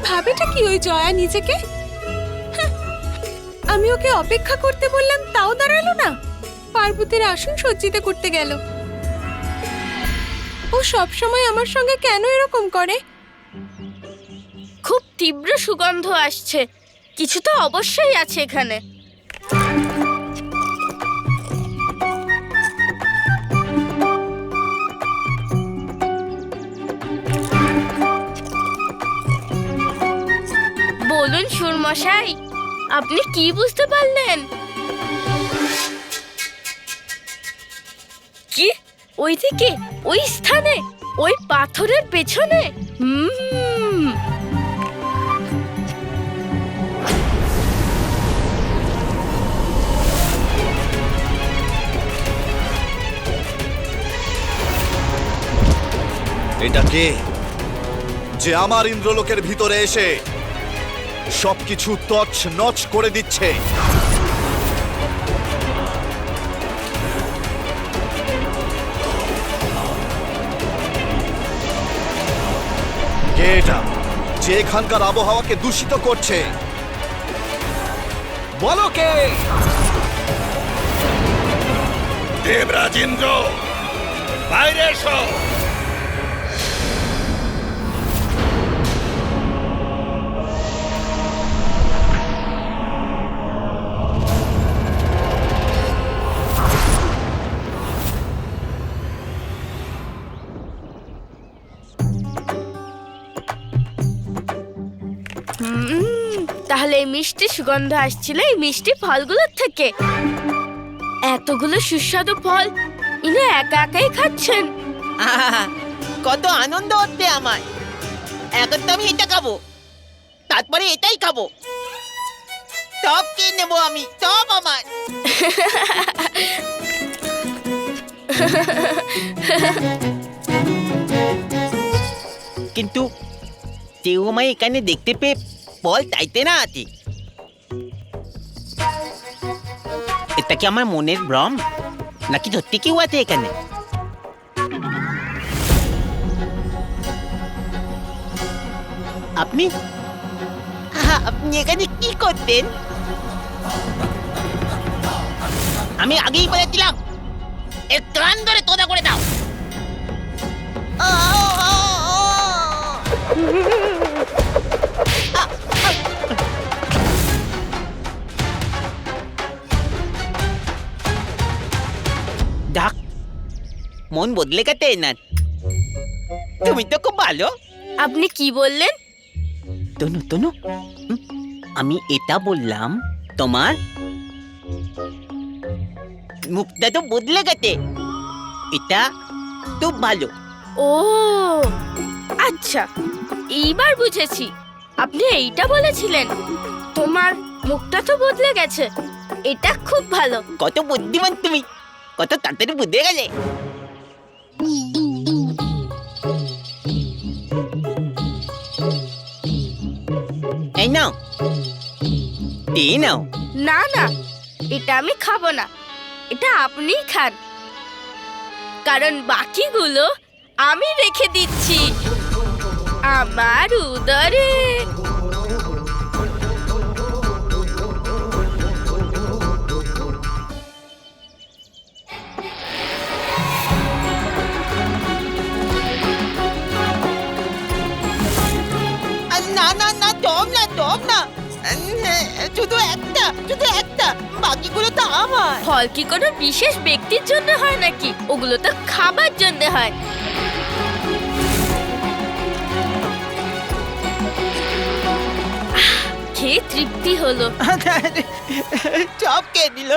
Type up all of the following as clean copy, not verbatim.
ভাবেটা কি ওই জয়া নিজেকে? হ্যাঁ, আমি ওকে অপেক্ষা করতে বললাম তাও দাঁড়ালো না, পার্বতীর আসন সজ্জিত করতে গেল। ও সব সময় আমার সঙ্গে কেন এরকম করে? খুব তীব্র সুগন্ধ আসছে, কিছু তো অবশ্যই আছে এখানে। বলুন সুরমশাই, আপনি কি বুঝতে পারলেন? কি? ওইদিকে, ওই স্থানে, ওই পাথরের পেছনে? এটা কে যে আমার ইন্দ্রলোকের ভিতরে এসে সবকিছু তছ নচ করে দিচ্ছে? কে এটা যে এখানকার আবহাওয়াকে দূষিত করছে? বলো কে? দেবরাজ ইন্দ্র, বাইরে এসো। তাহলে এই মিষ্টি সুগন্ধ আসছিল এই মিষ্টি ফলগুলোর থেকে। এতগুলো সুস্বাদু ফল ইনি একা একাই খাচ্ছেন। কত আনন্দ হচ্ছে আমার। এখন তো আমি এটা খাবো, তারপরে এটাই খাবো, সব খেয়ে নেবো আমি, সব আমার। কিন্তু কেউ আমায় এখানে দেখতে পেয়ে বল চাইতে না আছে। এটা কি আমার মনের ভ্রম, নাকি সত্যি কেউ আছে এখানে? আপনি আপনি এখানে কি করতেন? আমি আগেই বলেছিলাম এর কান ধরে তোদা করে দাও। ডাক মন বদলে গেছে না, তুমি তো খুব ভালো। আপনি কি বললেন? তনু তনু, আমি এটা বললাম তোমার মুখটা তো বদলে গেছে, এটা খুব ভালো। ও আচ্ছা, এইবার বুঝেছি। আপনি এইটা বলেছিলেন তোমার মুখটা তো বদলে গেছে, এটা খুব ভালো। কত বুদ্ধিমান তুমি, কত তাড়াতাড়ি বুঝে গেলে। এই নাও, এই নাও। না না, এটা আমি খাবো না, এটা আপনিই খান, কারণ বাকিগুলো আমি রেখে দিচ্ছি আমার উদরে। না না না, টম না, টম না, শুধু একটা, শুধু একটা, বাকিগুলো তো আমার। ফল কি কোনো বিশেষ ব্যক্তির জন্য হয় নাকি? ওগুলো তো খাবার জন্য হয়। খেয়ে তৃপ্তি হলো। সব খেয়ে দিল,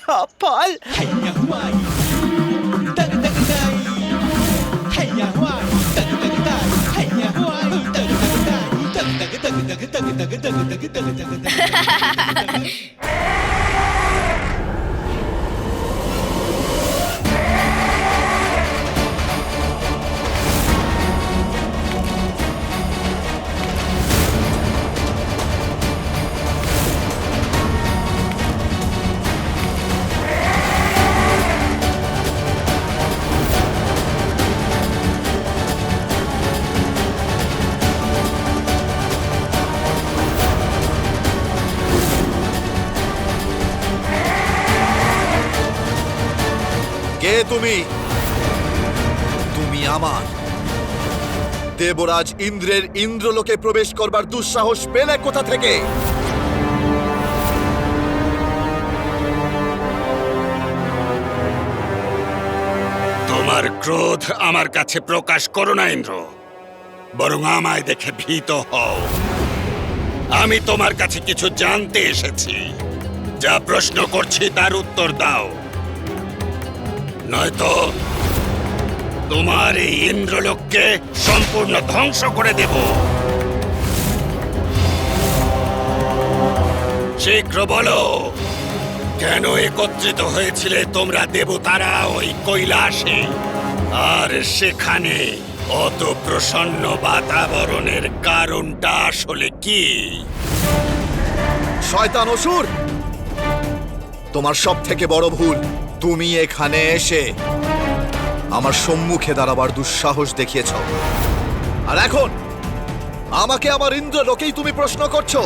সব ফল। কে তুমি? তুমি আমার দেবরাজ ইন্দ্রের ইন্দ্রলোকে প্রবেশ করবার দুঃসাহস পেলে কোথা থেকে? তোমার ক্রোধ আমার কাছে প্রকাশ করো না ইন্দ্র, বরং আমায় দেখে ভীত হও। আমি তোমার কাছে কিছু জানতে এসেছি। যা প্রশ্ন করছি তার উত্তর দাও, নয়তো তোমার এই ইন্দ্রলোককে সম্পূর্ণ ধ্বংস করে দেব। শীঘ্র বলো, কেন একত্রিত হয়েছিলে তোমরা দেবতারা ওই কৈলাসে? আর সেখানে অত প্রসন্ন বাতাবরণের কারণটা আসলে কি? শয়তান অসুর, তোমার সব থেকে বড় ভুল তুমি এখানে এসে আমার সম্মুখে দাঁড়াবার দুঃসাহস দেখিয়েছ। আর এখন আমাকে আমার ইন্দ্রলোকেই তুমি প্রশ্ন করছো।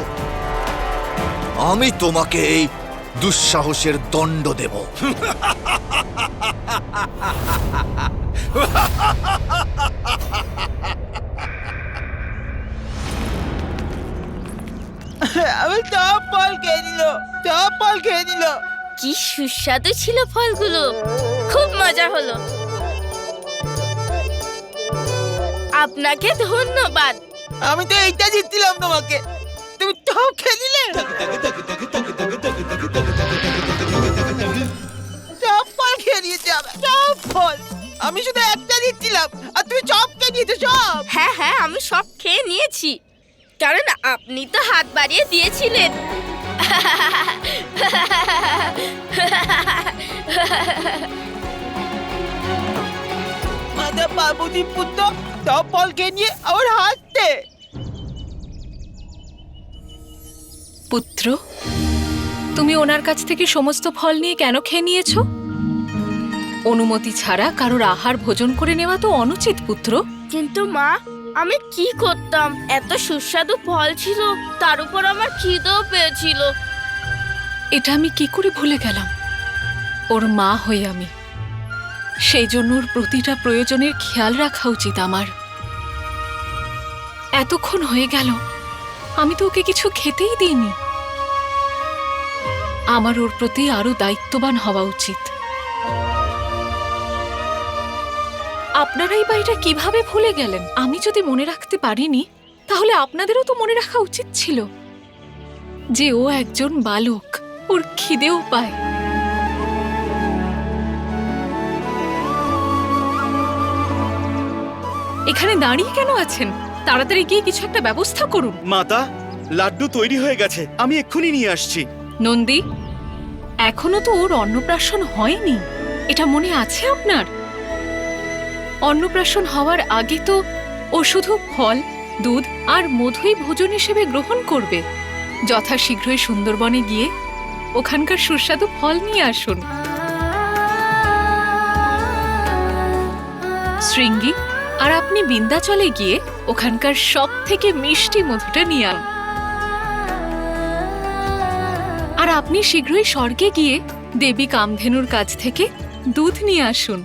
আমি তোমাকে এই দুঃসাহসের দণ্ড দেব। আমি সব ফল খেয়ে নিল, সব ফল খেয়ে নিল। কি সুস্বাদু ছিল ফলগুলো, খুব মজা হলো। আপনাকে ধন্যবাদ। আমি তো এইটা দিচ্ছিলাম তোমাকে, তুমি সব খেয়ে নিলে। সব ফল খেয়ে নিয়েছে, সব ফল। আমি শুধু একটা দিচ্ছিলাম আর তুমি সব খেয়ে নিয়েছো, সব। হ্যাঁ হ্যাঁ, আমি সব খেয়ে নিয়েছি, কারণ আপনি তো হাত বাড়িয়ে দিয়েছিলেন। মাতা পার্বতী পুত্র সব ফল খেয়ে নিয়ে আবার হাসতে। পুত্র, তুমি ওনার কাছ থেকে সমস্ত ফল নিয়ে কেন খেয়ে নিয়েছো? অনুমতি ছাড়া কারোর আহার ভোজন করে নেওয়া তো অনুচিত পুত্র। কিন্তু মা, আমি কি করতাম? এত সুস্বাদু ফল ছিল, তার উপর আমার খিদেও পেয়েছিল। এটা আমি কি করে ভুলে গেলাম? ওর মা হই আমি, সেই জন্য ওর প্রতিটা প্রয়োজনের খেয়াল রাখা উচিত আমার। এতক্ষণ হয়ে গেল আমি তো ওকে কিছু খেতেই দিইনি। আমার ওর প্রতি আরো দায়িত্ববান হওয়া উচিত। আপনারাই বা এটা কিভাবে ভুলে গেলেন? আমি যদি মনে রাখতে পারিনি, তাহলে আপনাদেরও তো মনে রাখা উচিত ছিল যে ও একজন বালক, ওর খিদেও পায়। এখানে দাঁড়িয়ে কেন আছেন? তাড়াতাড়ি গিয়ে কিছু একটা ব্যবস্থা করুন। মাতা, লাড্ডু তৈরি হয়ে গেছে, আমি এক্ষুনি নিয়ে আসছি। নন্দী, এখনো তো ওর অন্নপ্রাশন হয়নি, এটা মনে আছে আপনার? অন্নপ্রাশন হওয়ার আগে তো ও শুধু ফল, দুধ আর মধুই ভোজন হিসেবে গ্রহণ করবে। যথাশীঘ্রই সুন্দরবনে গিয়ে ওখানকার সুস্বাদু ফল নিয়ে আসুন। শৃঙ্গী, আর আপনি বিন্ধ্যাচলে গিয়ে ওখানকার সব থেকে মিষ্টি মধুটা নিয়ে আন। আর আপনি শীঘ্রই স্বর্গে গিয়ে দেবী কামধেনুর কাছ থেকে দুধ নিয়ে আসুন।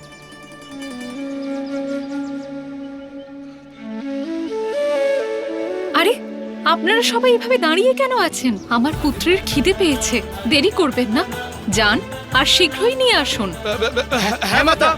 আরে, আপনারা সবাই এভাবে দাঁড়িয়ে কেন আছেন? আমার পুত্রের খিদে পেয়েছে, দেরি করবেন না, যান আর শীঘ্রই নিয়ে আসুন। হ্যাঁ মাতা।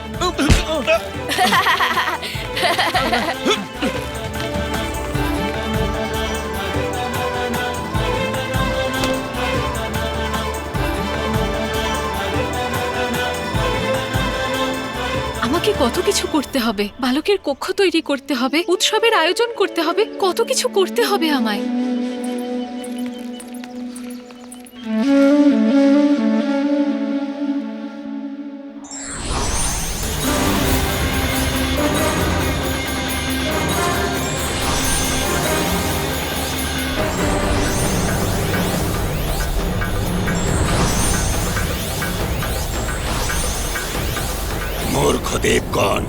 আমাকে কত কিছু করতে হবে, বালকের কক্ষ তৈরি করতে হবে, উৎসবের আয়োজন করতে হবে, কত কিছু করতে হবে আমায়। মূর্খ দেবগণ,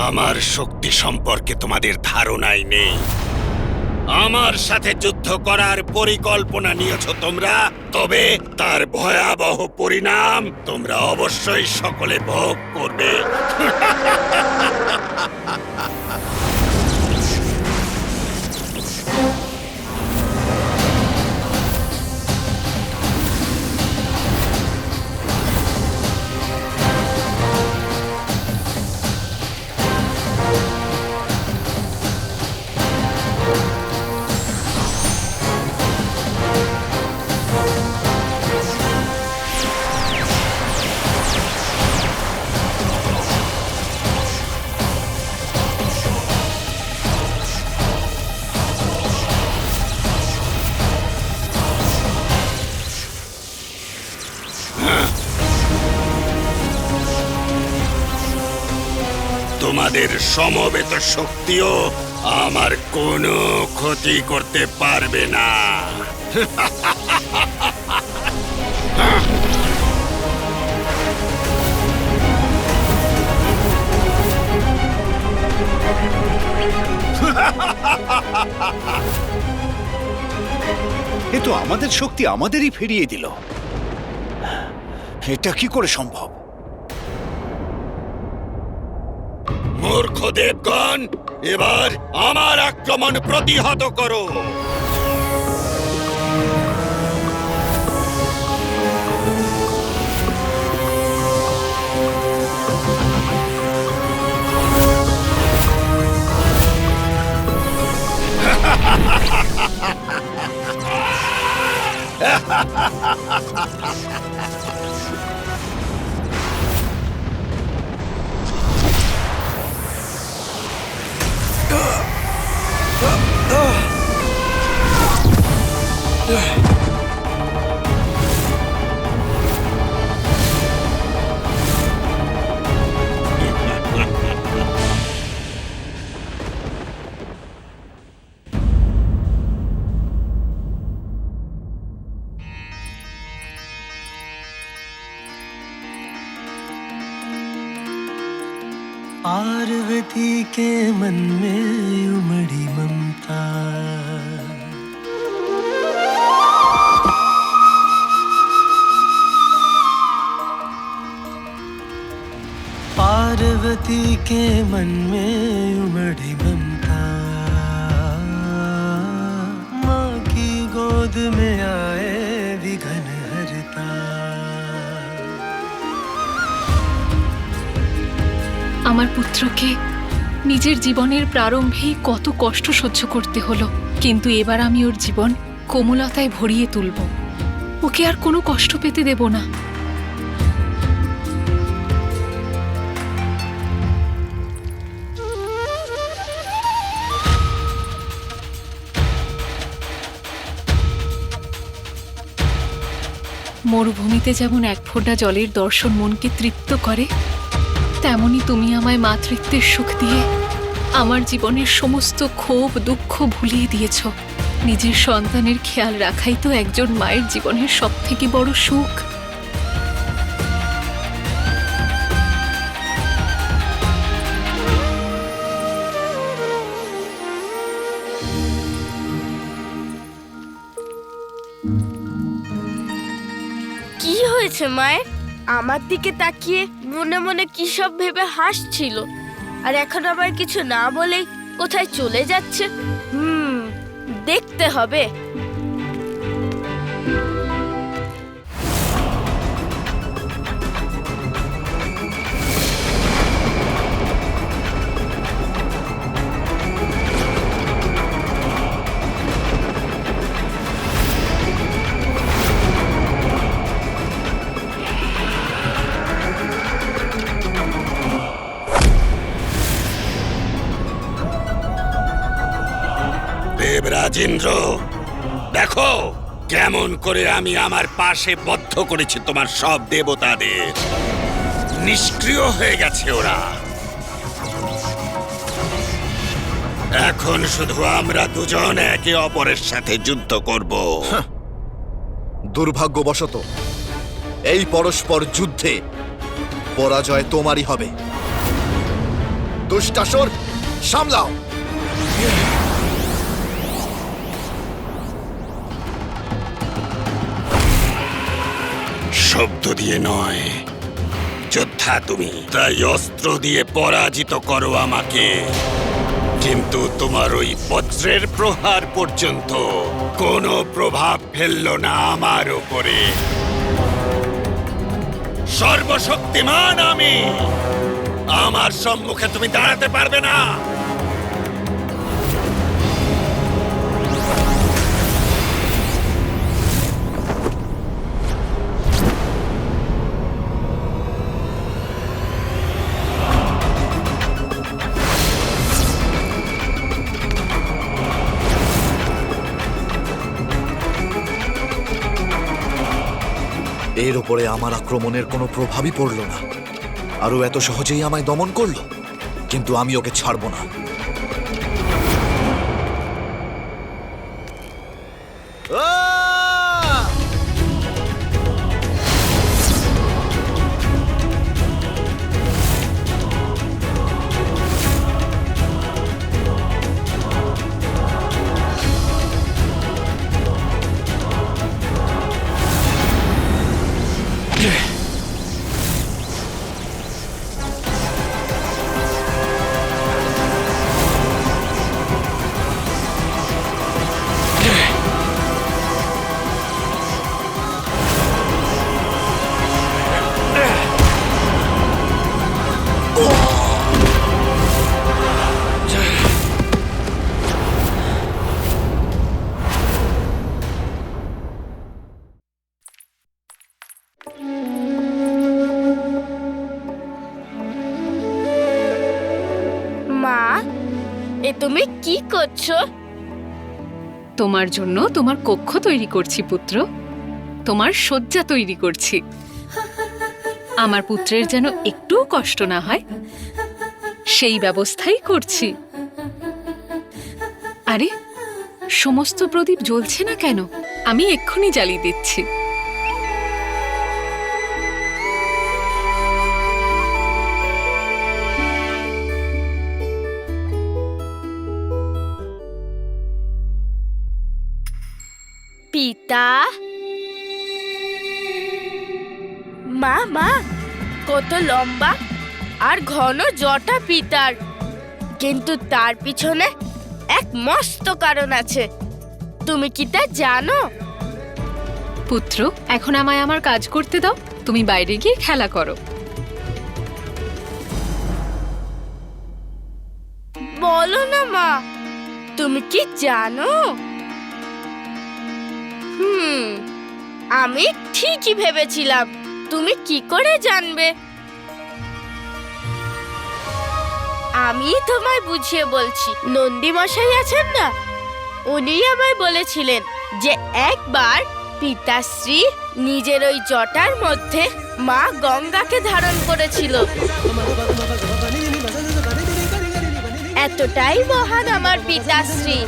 আমার শক্তি সম্পর্কে তোমাদের ধারণাই নেই। আমার সাথে যুদ্ধ করার পরিকল্পনা নিয়েছো তোমরা, তবে তার ভয়াবহ পরিণাম তোমরা অবশ্যই সকলে ভোগ করবে। তোমাদের সমবেত শক্তিও আমার কোনো ক্ষতি করতে পারবে না। এ তো আমাদের শক্তি আমাদেরই ফিরিয়ে দিল। এটা কি করে সম্ভব? মূর্খ দেবগণ, এবার আমার আক্রমণ প্রতিহত করো। पार्वती के मन में उमड़ी ममता, पार्वती के मन में उमड़ी ममता, माँ की गोद में आए विघन हरता। আমার পুত্রকে নিজের জীবনের প্রারম্ভেই কত কষ্ট সহ্য করতে হলো, কিন্তু এবার আমি ওর জীবন কোমলতায় ভরিয়ে তুলব। ওকে আর কোনো কষ্ট পেতে দেব না। মরুভূমিতে যেমন এক ফোঁটা জলের দর্শন মনকে তৃপ্ত করে, তেমনি তুমি আমায় মাতৃত্বের সুখ দিয়ে আমার জীবনের সমস্ত ক্ষোভ দুঃখ ভুলিয়ে দিয়েছ। নিজের সন্তানের খেয়াল রাখাই তো একজন মায়ের জীবনের সবথেকে বড় সুখ। কি হয়েছে মায়ের? আমার দিকে তাকিয়ে মনে মনে কি সব ভেবে হাসছিল, আর এখন আবার কিছু না বলেই কোথায় চলে যাচ্ছে। দেখতে হবে। দেবরাজেন্দ্র, দেখো কেমন করে আমি আমার পাশে বদ্ধ করেছি তোমার সব দেবতাদের। নিষ্ক্রিয় হয়ে গেছে ওরা। এখন শুধু আমরা দুজন একে অপরের সাথে যুদ্ধ করব। দুর্ভাগ্যবশত এই পরস্পর যুদ্ধে পরাজয় তোমারই হবে। দুষ্টাসুর, সামলাও। শব্দ দিয়ে নয়, যোদ্ধা তুমি, তাই অস্ত্র দিয়ে পরাজিত করো আমাকে। কিন্তু তোমার ওই বজ্রের প্রহার পর্যন্ত কোনো প্রভাব ফেললো না আমার উপরে। সর্বশক্তিমান আমি, আমার সম্মুখে তুমি দাঁড়াতে পারবে না। এর উপরে আমার আক্রমণের কোনো প্রভাবই পড়ল না, আরও এত সহজেই আমায় দমন করলো। কিন্তু আমি ওকে ছাড়ব না। মা, এ তুমি কি করছো? তোমার জন্য তোমার কক্ষ তৈরি করছি পুত্র, তোমার শয্যা তৈরি করছি। আমার পুত্রের যেন একটুও কষ্ট না হয় সেই ব্যবস্থাই করছি। আরে, সমস্ত প্রদীপ জ্বলছে না কেন? আমি এক্ষুনি জ্বালিয়ে দিচ্ছি। পিতা, মা মা, কত লম্বা আর ঘন জটা পিতার, কিন্তু তার পিছনে এক মস্ত কারণ আছে। তুমি কি তা জানো? পুত্র, এখন আমায় আমার কাজ করতে দাও, তুমি বাইরে গিয়ে খেলা করো। বলো না মা, তুমি কি জানো? আমি ঠিকই ভেবেছিলাম। তুমি কি করে জানবে? আমি তোমায় বুঝিয়ে বলছি। নন্দী মশাই আছেন না, উনি আমায় বলেছিলেন যে একবার পিতাশ্রী নিজের ওই জটার মধ্যে মা গঙ্গাকে ধারণ করেছিল। এতটাই মহান আমার পিতাশ্রী।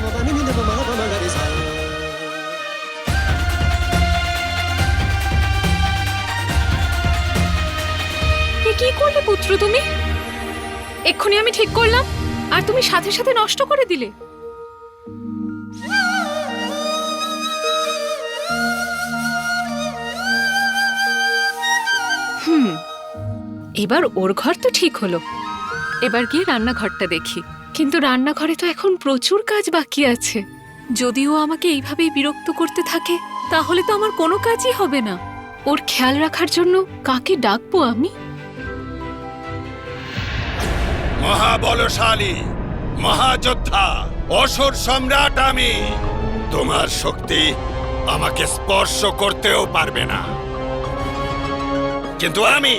কি করলে পুত্র তুমি? এক্ষুনি আমি ঠিক করলাম আর তুমি সাথে সাথে নষ্ট করে দিলে। এবার ওর ঘর তো ঠিক হলো, এবার গিয়ে রান্নাঘরটা দেখি। কিন্তু রান্নাঘরে তো এখন প্রচুর কাজ বাকি আছে। যদিও আমাকে এইভাবেই বিরক্ত করতে থাকে তাহলে তো আমার কোনো কাজই হবে না। ওর খেয়াল রাখার জন্য কাকে ডাকবো আমি? মহাবলশালী, মহাযোদ্ধা, অসুর সম্রাট আমি। তোমার শক্তি আমাকে স্পর্শ করতেও পারবে না, কিন্তু আমি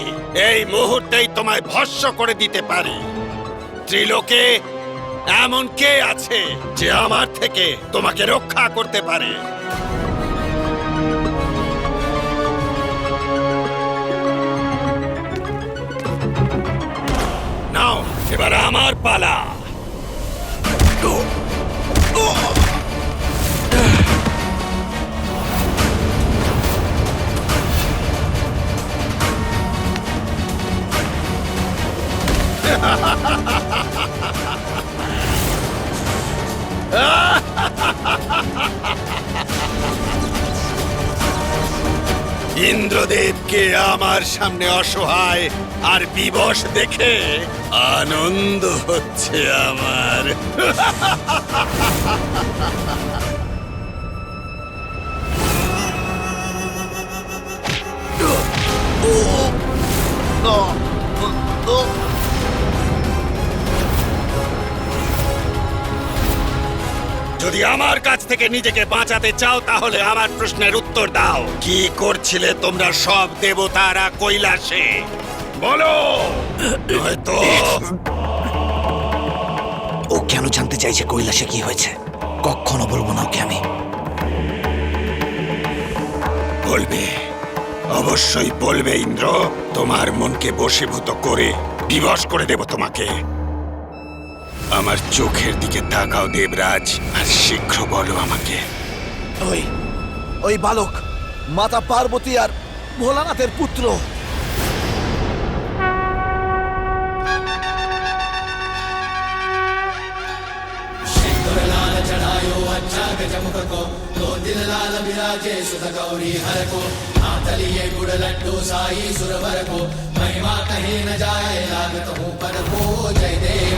এই মুহূর্তেই তোমায় ভস্ম করে দিতে পারি। ত্রিলোকে এমন কে আছে যে আমার থেকে তোমাকে রক্ষা করতে পারে? নাও, এবার আমার পালা। ইন্দ্রদেবকে আমার সামনে অসহায় আর বিবশ দেখে আনন্দ হচ্ছে আমার। যদি আমার কাছ থেকে নিজেকে বাঁচাতে চাও তাহলে আমার প্রশ্নের উত্তর দাও, কি করছিলে তোমরা সব দেবতারা কৈলাসে? বলো, নয়তো ও কেন জানতে চাইছে কৈলাসে কি হয়েছে? কখনো বলবো না ওকে আমি। বলবে, অবশ্যই বলবে ইন্দ্র। তোমার মনকে বশীভূত করে বিবশ করে দেব তোমাকে। আমার চোখের দিকে তাকাও দেবরাজ, আর শীঘ্র বলো আমাকে। ওই বালক মাতা পার্বতী আর ভোলানাথের পুত্র। महिमा कहीं न जाए लागत हूँ पर वो जय देव